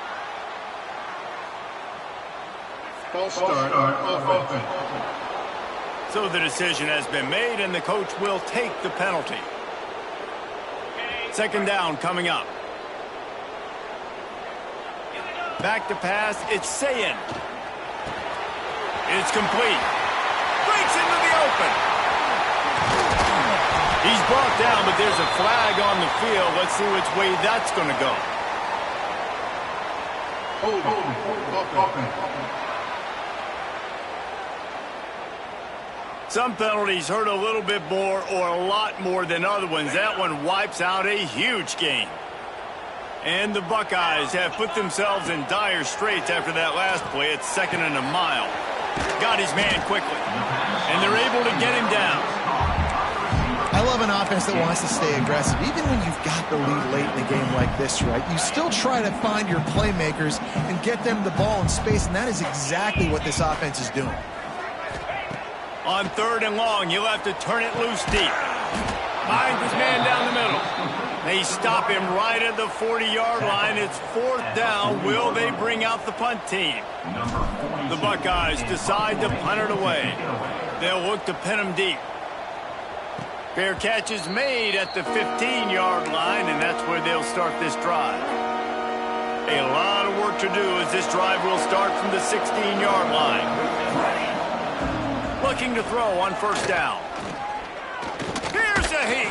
False start off offense. So the decision has been made and the coach will take the penalty. Second down coming up. Back to pass, it's Sayin. It's complete. Breaks into the open. He's brought down, but there's a flag on the field. Let's see which way that's going to go. Some penalties hurt a little bit more or a lot more than other ones. That one wipes out a huge game. And the Buckeyes have put themselves in dire straits after that last play. It's second and a mile. Got his man quickly. And they're able to get him down. I love an offense that wants to stay aggressive. Even when you've got the lead late in a game like this, right? You still try to find your playmakers and get them the ball in space, and that is exactly what this offense is doing. On third and long, you'll have to turn it loose deep. Finds his man down the middle. They stop him right at the 40-yard line. It's fourth down. Will they bring out the punt team? The Buckeyes decide to punt it away. They'll look to pin him deep. Fair catch is made at the 15-yard line, and that's where they'll start this drive. A lot of work to do as this drive will start from the 16-yard line. Looking to throw on first down. Here's a heat.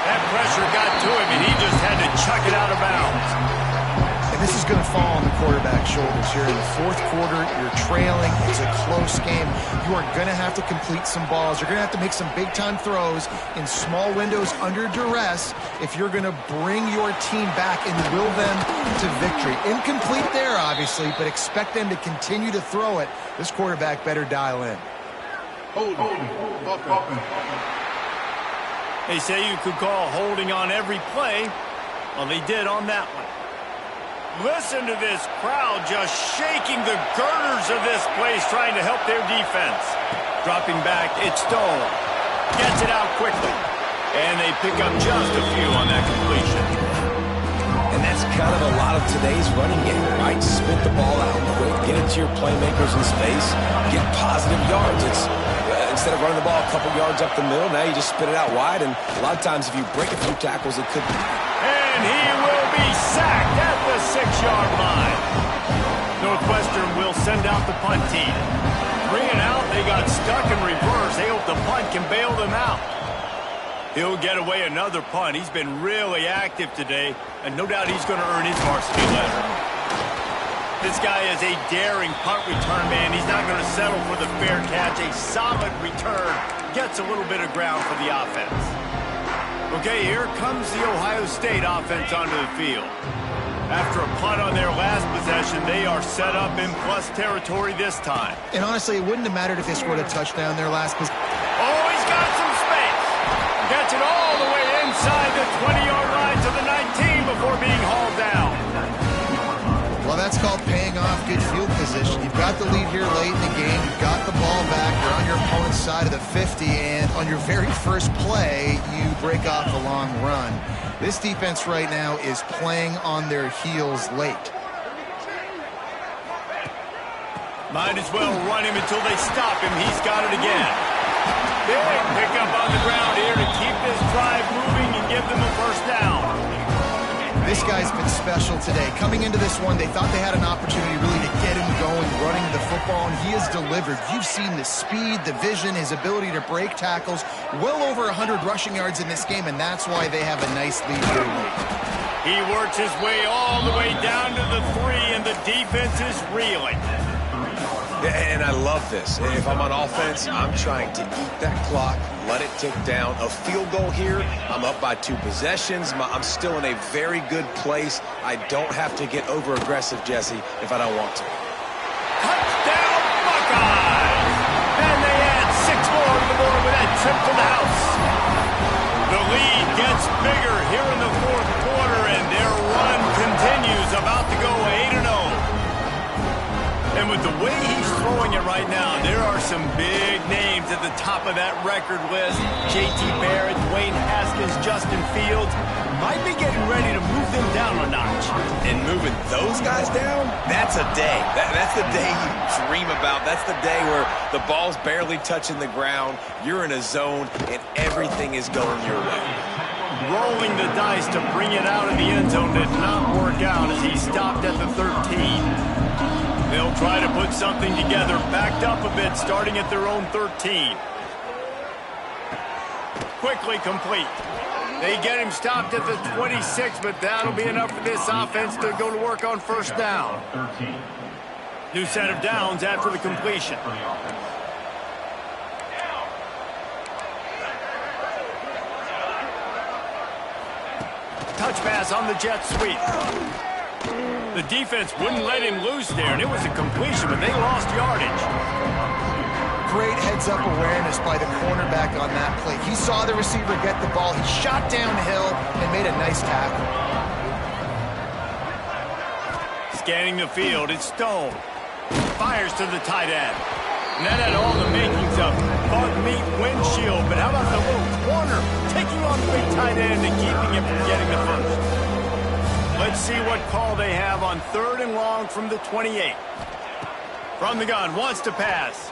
That pressure got to him, and he just had to chuck it out of bounds. And this is going to fall on the quarterback's shoulders here in the fourth quarter. You're trailing. It's a close game. You are going to have to complete some balls. You're going to have to make some big-time throws in small windows under duress if you're going to bring your team back and will them to victory. Incomplete there, obviously, but expect them to continue to throw it. This quarterback better dial in. They say you could call holding on every play. Well, they did on that one. Listen to this crowd just shaking the girders of this place trying to help their defense. Dropping back, it's Stone. Gets it out quickly. And they pick up just a few on that completion. And that's kind of a lot of today's running game, right? Spit the ball out quick, get it to your playmakers in space, get positive yards. It's instead of running the ball a couple yards up the middle, now you just spit it out wide, and a lot of times if you break a few tackles, it could be. And he will be sacked at the 6-yard line. Northwestern will send out the punt team. 3 and out, they got stuck in reverse. They hope the punt can bail them out. He'll get away another punt. He's been really active today, and no doubt he's going to earn his varsity letter. This guy is a daring punt return man. He's not going to settle for the fair catch. A solid return gets a little bit of ground for the offense. Okay, here comes the Ohio State offense onto the field. After a punt on their last possession, they are set up in plus territory this time. And honestly, it wouldn't have mattered if they scored a touchdown their last possession. Oh, he's got some space. Gets it all the way inside the 20-yard line to the 19 before being hauled down. Well, that's called paying off good field position. You've got the lead here late in the game. You've got the ball back. You're on your opponent's side of the 50, and on your very first play, you break off a long run. This defense right now is playing on their heels late. Might as well run him until they stop him. He's got it again. Big pickup on the ground here to keep this drive moving and give them a first down. This guy's been special today. Coming into this one, they thought they had an opportunity really to get him going, running the football, and he has delivered. You've seen the speed, the vision, his ability to break tackles. Well over 100 rushing yards in this game, and that's why they have a nice lead here. He works his way all the way down to the 3, and the defense is reeling. And I love this. If I'm on offense, I'm trying to eat that clock, let it tick down. A field goal here, I'm up by 2 possessions. I'm still in a very good place. I don't have to get over-aggressive, Jesse, if I don't want to. Touchdown, Buckeyes! And they add 6 more to the board with that trip to the house. The lead gets bigger here in the fourth quarter, and their run continues, about to go 8-0. And with the way he's throwing it right now, there are some big names at the top of that record list. J.T. Barrett, Dwayne Haskins, Justin Fields might be getting ready to move them down a notch. And moving those guys down, that's a day. That's the day you dream about. That's the day where the ball's barely touching the ground, you're in a zone, and everything is going your way. Rolling the dice to bring it out of the end zone did not work out as he stopped at the 13. They'll try to put something together, backed up a bit, starting at their own 13. Quickly complete. They get him stopped at the 26, but that'll be enough for this offense to go to work on first down. New set of downs after the completion. Touch pass on the jet sweep. The defense wouldn't let him loose there, and it was a completion, but they lost yardage. Great heads-up awareness by the cornerback on that play. He saw the receiver get the ball. He shot downhill and made a nice tackle. Scanning the field, it's Stone. Fires to the tight end. And that had all the makings of bug meat windshield, but how about the little corner taking on the big tight end and keeping him from getting the first? Let's see what call they have on 3rd and long from the 28. From the gun, wants to pass.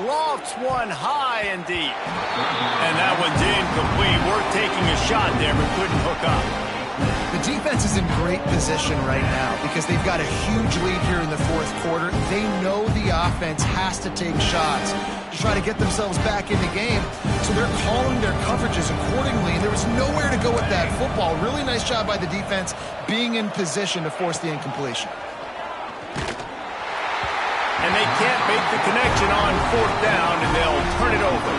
Lofts one high and deep. And that one's incomplete. Worth taking a shot there, but couldn't hook up. The defense is in great position right now because they've got a huge lead here in the fourth quarter. They know the offense has to take shots to try to get themselves back in the game, so they're calling their coverages accordingly, and there was nowhere to go with that football. Really nice job by the defense being in position to force the incompletion. And they can't make the connection on fourth down, and they'll turn it over.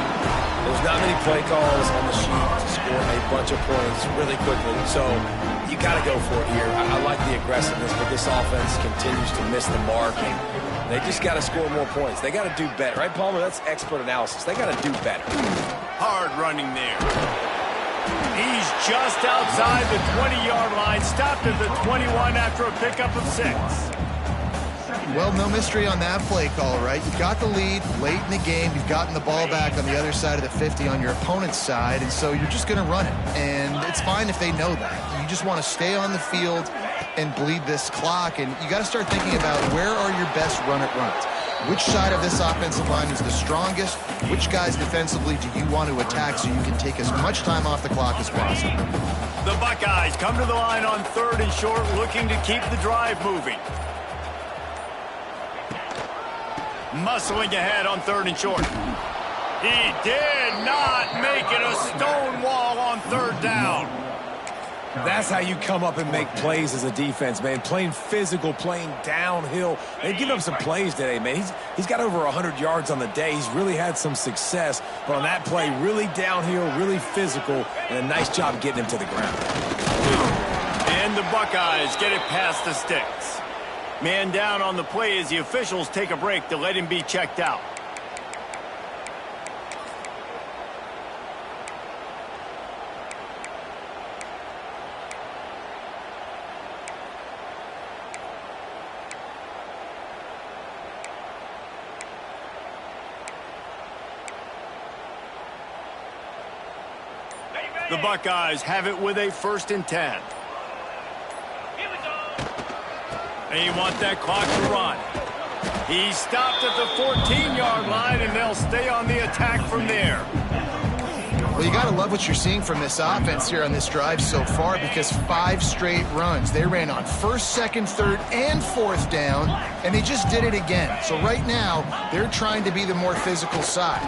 There's not many play calls on the sheet to score a bunch of points really quickly, so you got to go for it here. I like the aggressiveness, but this offense continues to miss the mark, and they just got to score more points. They got to do better, right, Palmer? That's expert analysis. They got to do better. Hard running there. He's just outside the 20-yard line, stopped at the 21 after a pickup of 6. Well, no mystery on that play call, right? You've got the lead late in the game. You've gotten the ball back on the other side of the 50 on your opponent's side, and so you're just going to run it. And it's fine if they know that. You just want to stay on the field and bleed this clock, and you got to start thinking about where are your best run-it runs. Which side of this offensive line is the strongest? Which guys defensively do you want to attack so you can take as much time off the clock as possible? The Buckeyes come to the line on 3rd and short, looking to keep the drive moving. Muscling ahead on 3rd and short. He did not make it a stone wall on 3rd down. That's how you come up and make plays as a defense, man. Playing physical, playing downhill. They've given up some plays today, man. He's got over 100 yards on the day. He's really had some success. But on that play, really downhill, really physical, and a nice job getting him to the ground. And the Buckeyes get it past the sticks. Man down on the play as the officials take a break to let him be checked out. The Buckeyes have it with a 1st and 10. They want that clock to run. He stopped at the 14-yard line, and they'll stay on the attack from there. Well, you got to love what you're seeing from this offense here on this drive so far, because 5 straight runs. They ran on 1st, 2nd, 3rd, and 4th down, and they just did it again. So right now, they're trying to be the more physical side.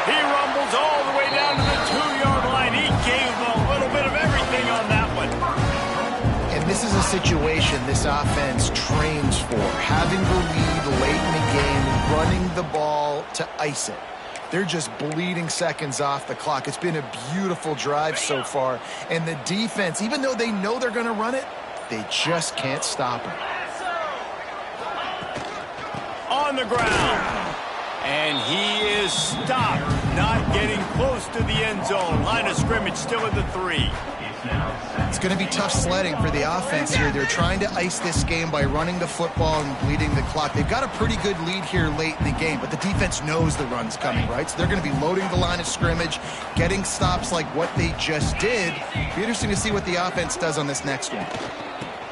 He rumbles all the way down to the 2-yard line. He gave a little bit of everything on that one. And this is a situation this offense trains for, having the lead late in the game, running the ball to ice it. They're just bleeding seconds off the clock. It's been a beautiful drive so far. And the defense, even though they know they're going to run it, they just can't stop it. On the ground. And he is stopped, not getting close to the end zone. Line of scrimmage still at the 3. It's going to be tough sledding for the offense here. They're trying to ice this game by running the football and bleeding the clock. They've got a pretty good lead here late in the game, but the defense knows the run's coming, right? So they're going to be loading the line of scrimmage, getting stops like what they just did. It'll be interesting to see what the offense does on this next one.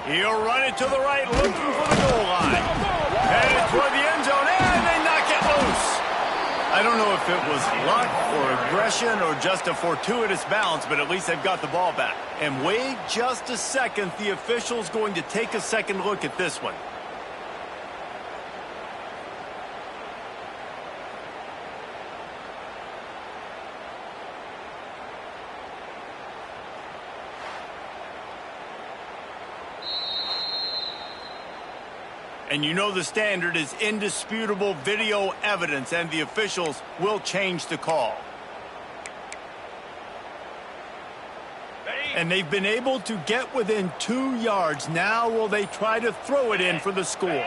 He'll run it to the right, looking for the goal line. Headed toward the end zone, and they knock it loose. I don't know if it was luck or aggression or just a fortuitous bounce, but at least they've got the ball back. And wait just a second, the official's going to take a second look at this one. And you know the standard is indisputable video evidence, and the officials will change the call. And they've been able to get within 2 yards. Now will they try to throw it in for the score?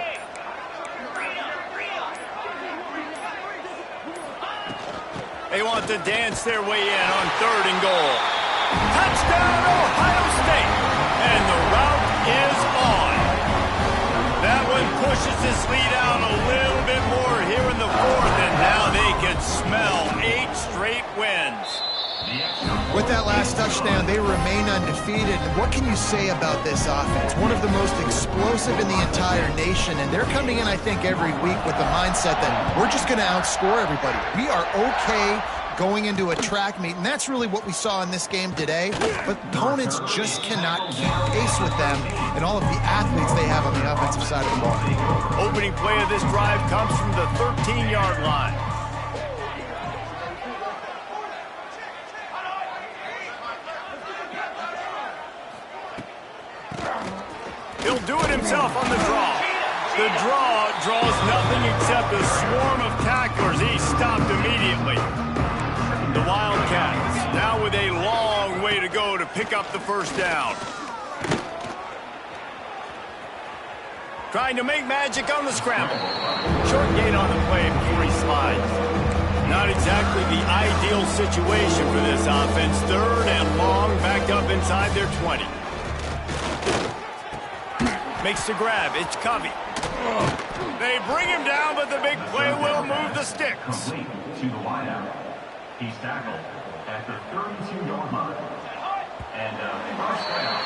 They want to dance their way in on 3rd and goal. Touchdown, Ohio State! And the route is on. That one pushes this lead out a little bit more here in the 4th, and now they can smell 8 straight wins. With that last touchdown, they remain undefeated. And what can you say about this offense? One of the most explosive in the entire nation, and they're coming in, I think, every week with the mindset that we're just going to outscore everybody. We are okay going into a track meet, and that's really what we saw in this game today. But opponents just cannot keep pace with them and all of the athletes they have on the offensive side of the ball. Opening play of this drive comes from the 13-yard line. He'll do it himself on the draw. The draw draws nothing except a swarm of tacklers. He's stopped immediately. The Wildcats now with a long way to go to pick up the first down. Trying to make magic on the scramble. Short gain on the play before he slides. Not exactly the ideal situation for this offense. Third and long, backed up inside their 20. Makes the grab. It's Covey. They bring him down, but the big play will move the sticks. Complete to the wideout. He's tackled at the 32-yard line. And first down.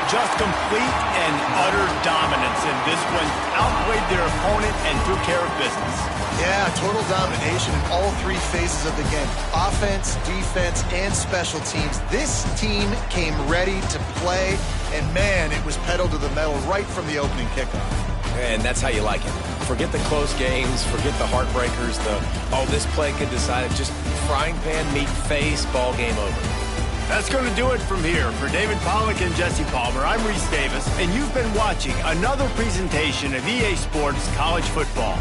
Just complete and utter dominance in this one. Outplayed their opponent and took care of business. Yeah, total domination in all three phases of the game. Offense, defense, and special teams. This team came ready to play, and man, it was pedal to the metal right from the opening kickoff. And that's how you like it. Forget the close games, forget the heartbreakers, this play could decide it. Just frying pan, meat face, ball game over. That's going to do it from here. For David Pollack and Jesse Palmer, I'm Reese Davis, and you've been watching another presentation of EA Sports College Football.